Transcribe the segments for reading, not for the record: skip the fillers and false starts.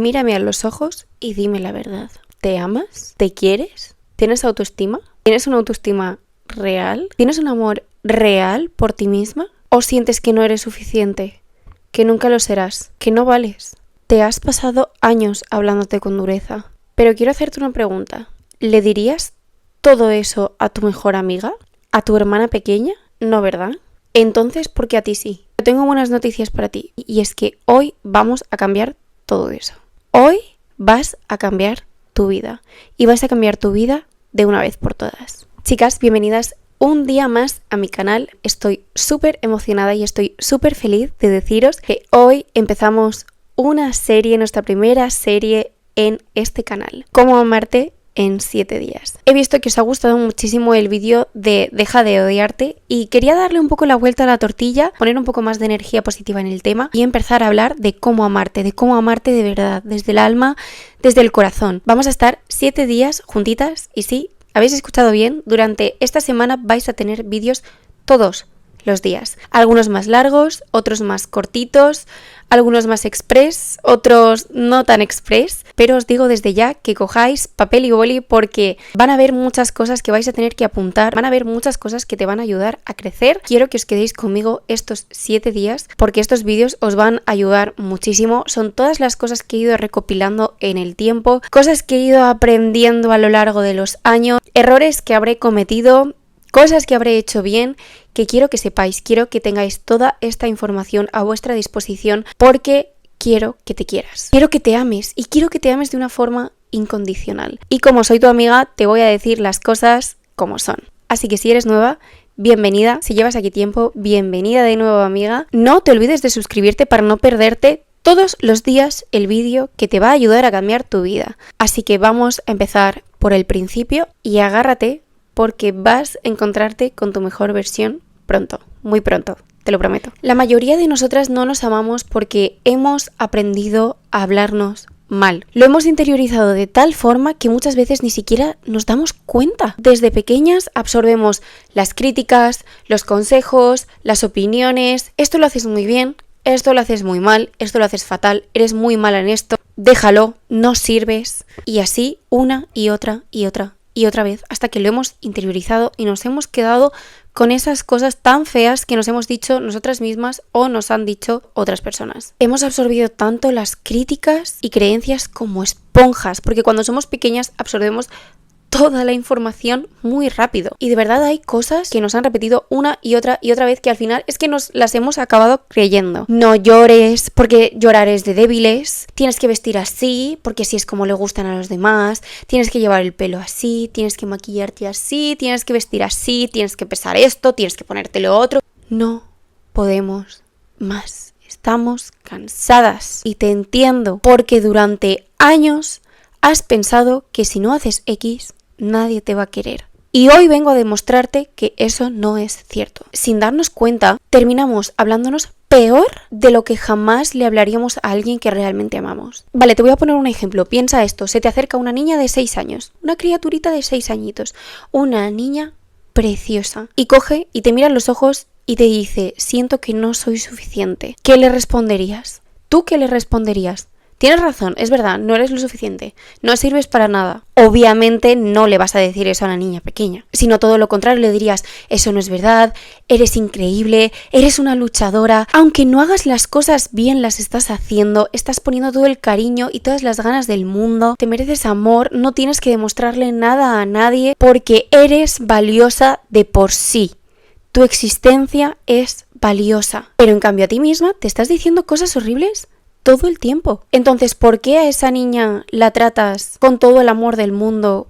Mírame a los ojos y dime la verdad. ¿Te amas? ¿Te quieres? ¿Tienes autoestima? ¿Tienes una autoestima real? ¿Tienes un amor real por ti misma? ¿O sientes que no eres suficiente? ¿Que nunca lo serás? ¿Que no vales? Te has pasado años hablándote con dureza. Pero quiero hacerte una pregunta. ¿Le dirías todo eso a tu mejor amiga? ¿A tu hermana pequeña? No, ¿verdad? Entonces, ¿por qué a ti sí? Tengo buenas noticias para ti. Y es que hoy vamos a cambiar todo eso. Hoy vas a cambiar tu vida. Y vas a cambiar tu vida de una vez por todas. Chicas, bienvenidas un día más a mi canal. Estoy súper emocionada y estoy súper feliz de deciros que hoy empezamos una serie, nuestra primera serie en este canal. Cómo amarte en 7 días. He visto que os ha gustado muchísimo el vídeo de Deja de odiarte y quería darle un poco la vuelta a la tortilla, poner un poco más de energía positiva en el tema y empezar a hablar de cómo amarte de verdad, desde el alma, desde el corazón. Vamos a estar 7 días juntitas y sí, habéis escuchado bien, durante esta semana vais a tener vídeos todos los días. Algunos más largos, otros más cortitos, algunos más express, otros no tan express, pero os digo desde ya que cojáis papel y boli porque van a haber muchas cosas que vais a tener que apuntar, van a haber muchas cosas que te van a ayudar a crecer. Quiero que os quedéis conmigo estos 7 días porque estos vídeos os van a ayudar muchísimo. Son todas las cosas que he ido recopilando en el tiempo, cosas que he ido aprendiendo a lo largo de los años, errores que habré cometido, cosas que habré hecho bien, que quiero que sepáis, quiero que tengáis toda esta información a vuestra disposición porque quiero que te quieras. Quiero que te ames y quiero que te ames de una forma incondicional. Y como soy tu amiga, te voy a decir las cosas como son. Así que si eres nueva, bienvenida. Si llevas aquí tiempo, bienvenida de nuevo, amiga. No te olvides de suscribirte para no perderte todos los días el vídeo que te va a ayudar a cambiar tu vida. Así que vamos a empezar por el principio y agárrate porque vas a encontrarte con tu mejor versión pronto, muy pronto, te lo prometo. La mayoría de nosotras no nos amamos porque hemos aprendido a hablarnos mal. Lo hemos interiorizado de tal forma que muchas veces ni siquiera nos damos cuenta. Desde pequeñas absorbemos las críticas, los consejos, las opiniones. Esto lo haces muy bien, esto lo haces muy mal, esto lo haces fatal, eres muy mala en esto, déjalo, no sirves. Y así una y otra y otra y otra vez hasta que lo hemos interiorizado y nos hemos quedado con esas cosas tan feas que nos hemos dicho nosotras mismas o nos han dicho otras personas. Hemos absorbido tanto las críticas y creencias como esponjas, porque cuando somos pequeñas absorbemos toda la información muy rápido. Y de verdad hay cosas que nos han repetido una y otra vez que al final es que nos las hemos acabado creyendo. No llores porque llorar es de débiles. Tienes que vestir así porque así es como le gustan a los demás. Tienes que llevar el pelo así, tienes que maquillarte así, tienes que vestir así, tienes que pesar esto, tienes que ponerte lo otro. No podemos más. Estamos cansadas. Y te entiendo porque durante años has pensado que si no haces X, nadie te va a querer. Y hoy vengo a demostrarte que eso no es cierto. Sin darnos cuenta, terminamos hablándonos peor de lo que jamás le hablaríamos a alguien que realmente amamos. Vale, te voy a poner un ejemplo. Piensa esto. Se te acerca una niña de 6 años. Una criaturita de 6 añitos. Una niña preciosa. Y coge y te mira en los ojos y te dice, siento que no soy suficiente. ¿Qué le responderías? ¿Tú qué le responderías? Tienes razón, es verdad, no eres lo suficiente, no sirves para nada. Obviamente no le vas a decir eso a una niña pequeña, sino todo lo contrario, le dirías, eso no es verdad, eres increíble, eres una luchadora, aunque no hagas las cosas bien, las estás haciendo, estás poniendo todo el cariño y todas las ganas del mundo, te mereces amor, no tienes que demostrarle nada a nadie porque eres valiosa de por sí. Tu existencia es valiosa, pero en cambio a ti misma te estás diciendo cosas horribles todo el tiempo. Entonces, ¿por qué a esa niña la tratas con todo el amor del mundo,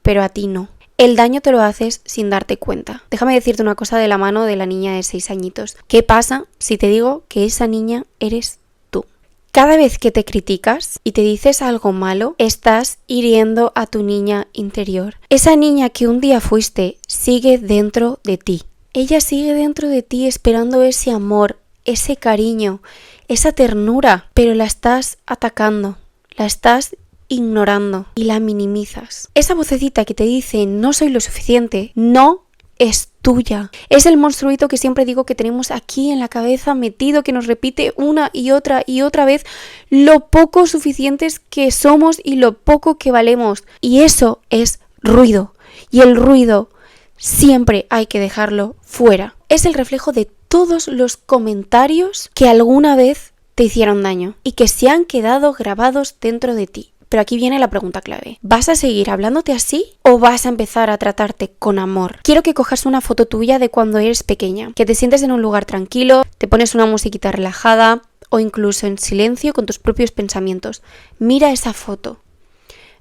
pero a ti no? El daño te lo haces sin darte cuenta. Déjame decirte una cosa de la mano de la niña de 6 añitos. ¿Qué pasa si te digo que esa niña eres tú? Cada vez que te criticas y te dices algo malo, estás hiriendo a tu niña interior. Esa niña que un día fuiste sigue dentro de ti. Ella sigue dentro de ti esperando ese amor, ese cariño, esa ternura, pero la estás atacando, la estás ignorando y la minimizas. Esa vocecita que te dice no soy lo suficiente, no es tuya. Es el monstruito que siempre digo que tenemos aquí en la cabeza metido, que nos repite una y otra vez lo poco suficientes que somos y lo poco que valemos. Y eso es ruido. Y el ruido siempre hay que dejarlo fuera. Es el reflejo de todos los comentarios que alguna vez te hicieron daño y que se han quedado grabados dentro de ti. Pero aquí viene la pregunta clave. ¿Vas a seguir hablándote así o vas a empezar a tratarte con amor? Quiero que cojas una foto tuya de cuando eres pequeña, que te sientes en un lugar tranquilo, te pones una musiquita relajada o incluso en silencio con tus propios pensamientos. Mira esa foto.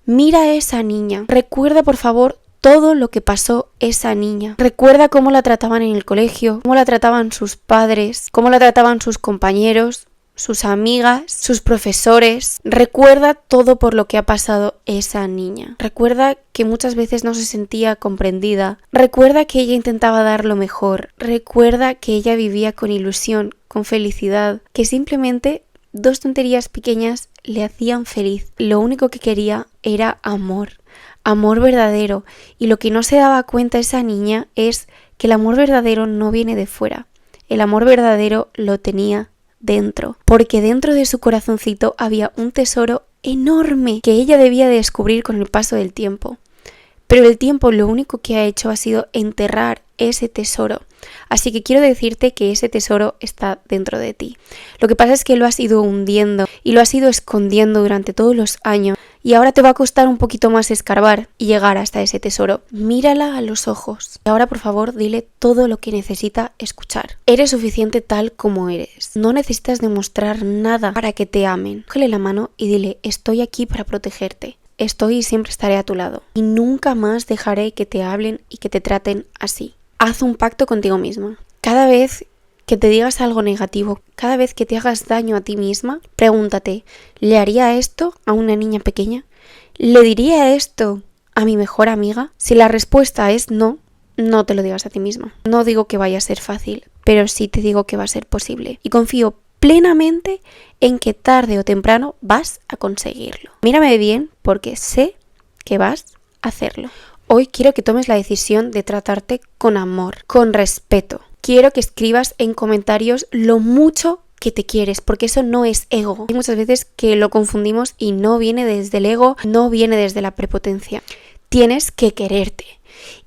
Mira a esa niña. Recuerda, por favor, todo lo que pasó esa niña. Recuerda cómo la trataban en el colegio, cómo la trataban sus padres, cómo la trataban sus compañeros, sus amigas, sus profesores. Recuerda todo por lo que ha pasado esa niña. Recuerda que muchas veces no se sentía comprendida. Recuerda que ella intentaba dar lo mejor. Recuerda que ella vivía con ilusión, con felicidad, que simplemente 2 tonterías pequeñas le hacían feliz. Lo único que quería era amor. Amor verdadero. Y lo que no se daba cuenta esa niña es que el amor verdadero no viene de fuera. El amor verdadero lo tenía dentro, porque dentro de su corazoncito había un tesoro enorme que ella debía de descubrir con el paso del tiempo. Pero el tiempo lo único que ha hecho ha sido enterrar ese tesoro. Así que quiero decirte que ese tesoro está dentro de ti. Lo que pasa es que lo has ido hundiendo y lo has ido escondiendo durante todos los años y ahora te va a costar un poquito más escarbar y llegar hasta ese tesoro. Mírala a los ojos. Y ahora, por favor, dile todo lo que necesita escuchar. Eres suficiente tal como eres. No necesitas demostrar nada para que te amen. Cógele la mano y dile: estoy aquí para protegerte. Estoy y siempre estaré a tu lado. Y nunca más dejaré que te hablen y que te traten así. Haz un pacto contigo misma. Cada vez que te digas algo negativo, cada vez que te hagas daño a ti misma, pregúntate: ¿le haría esto a una niña pequeña? ¿Le diría esto a mi mejor amiga? Si la respuesta es no, no te lo digas a ti misma. No digo que vaya a ser fácil, pero sí te digo que va a ser posible. Y confío plenamente en que tarde o temprano vas a conseguirlo. Mírame bien porque sé que vas a hacerlo. Hoy quiero que tomes la decisión de tratarte con amor, con respeto. Quiero que escribas en comentarios lo mucho que te quieres, porque eso no es ego. Hay muchas veces que lo confundimos y no viene desde el ego, no viene desde la prepotencia. Tienes que quererte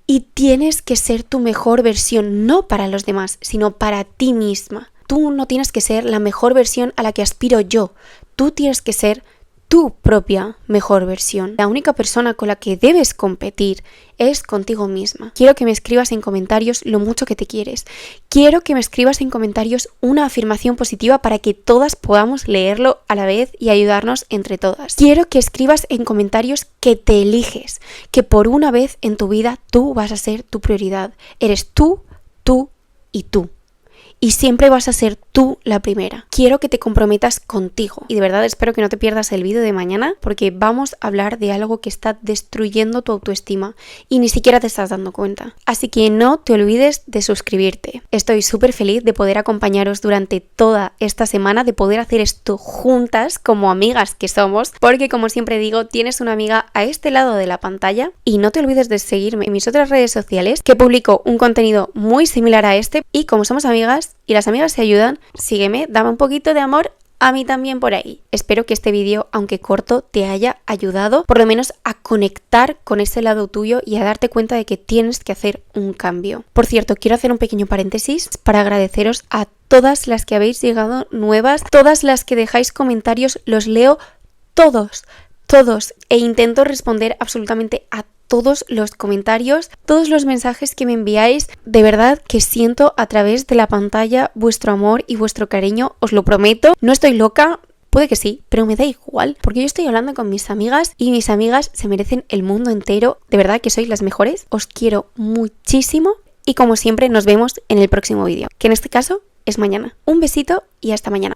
y tienes que ser tu mejor versión, no para los demás, sino para ti misma. Tú no tienes que ser la mejor versión a la que aspiro yo. Tú tienes que ser tu propia mejor versión. La única persona con la que debes competir es contigo misma. Quiero que me escribas en comentarios lo mucho que te quieres. Quiero que me escribas en comentarios una afirmación positiva para que todas podamos leerlo a la vez y ayudarnos entre todas. Quiero que escribas en comentarios que te eliges, que por una vez en tu vida tú vas a ser tu prioridad. Eres tú, tú y tú. Y siempre vas a ser tú la primera. Quiero que te comprometas contigo. Y de verdad espero que no te pierdas el vídeo de mañana, porque vamos a hablar de algo que está destruyendo tu autoestima y ni siquiera te estás dando cuenta. Así que no te olvides de suscribirte. Estoy súper feliz de poder acompañaros durante toda esta semana, de poder hacer esto juntas como amigas que somos, porque como siempre digo, tienes una amiga a este lado de la pantalla. Y no te olvides de seguirme en mis otras redes sociales, que publico un contenido muy similar a este, y como somos amigas y las amigas se ayudan, sígueme, dame un poquito de amor a mí también por ahí. Espero que este vídeo, aunque corto, te haya ayudado por lo menos a conectar con ese lado tuyo y a darte cuenta de que tienes que hacer un cambio. Por cierto, quiero hacer un pequeño paréntesis para agradeceros a todas las que habéis llegado nuevas, todas las que dejáis comentarios, los leo todos, e intento responder absolutamente a todos los comentarios, todos los mensajes que me enviáis. De verdad que siento a través de la pantalla vuestro amor y vuestro cariño, os lo prometo. No estoy loca, puede que sí, pero me da igual, porque yo estoy hablando con mis amigas y mis amigas se merecen el mundo entero. De verdad que sois las mejores, os quiero muchísimo y como siempre nos vemos en el próximo vídeo, que en este caso es mañana. Un besito y hasta mañana.